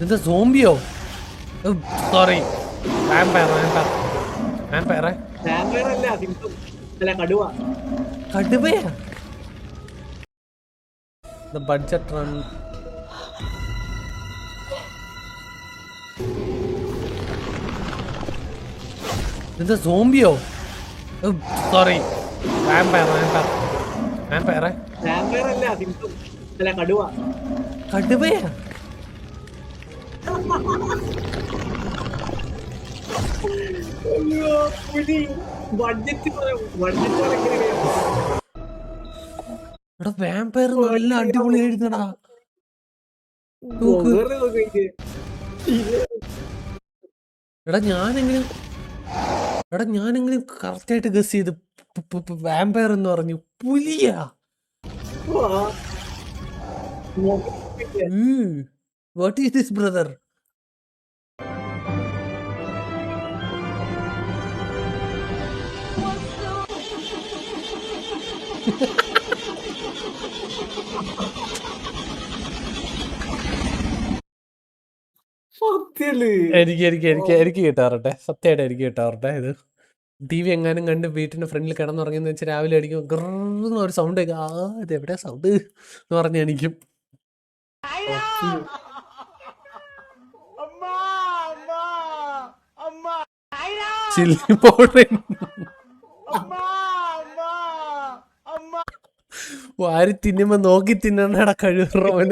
എന്താ സോംബിയോ? Sorry, vampire vampire വാമ്പയറേ. കടുവയാ? Budget run. എന്താ സോംബിയോ? സോറി, വാമ്പയർ വാമ്പയർ വാമ്പയറേ. കടുവയാ? എടാ വാമ്പയർ നല്ല അടിപൊളിയായിരുന്നടാ. എടാ ഞാനെങ്കിലും കറക്റ്റ് ആയിട്ട് ഗസ് ചെയ്ത് വാമ്പയർ എന്ന് പറഞ്ഞു. പുലിയാ? What is this brother? എനിക്ക് കിട്ടാറട്ടെ, സത്യമായിട്ട് എനിക്ക് കിട്ടാറട്ടെ. ഇത് TV എങ്ങാനും കണ്ട് വീട്ടിന്റെ ഫ്രണ്ടിൽ കിടന്നുറങ്ങിയെന്ന് വെച്ചാൽ രാവിലെ അടിക്കും ഗ്രന്ന് ഒരു സൗണ്ട് കേൾക്കും. ഇത് എവിടെ സൗണ്ട് എന്ന് പറഞ്ഞ് എണീക്കും. ചില്ലി പൗഡർ വാരി തിന്നുമ്പോ നോക്കി തിന്നണടാ കഴിവുറവനെ.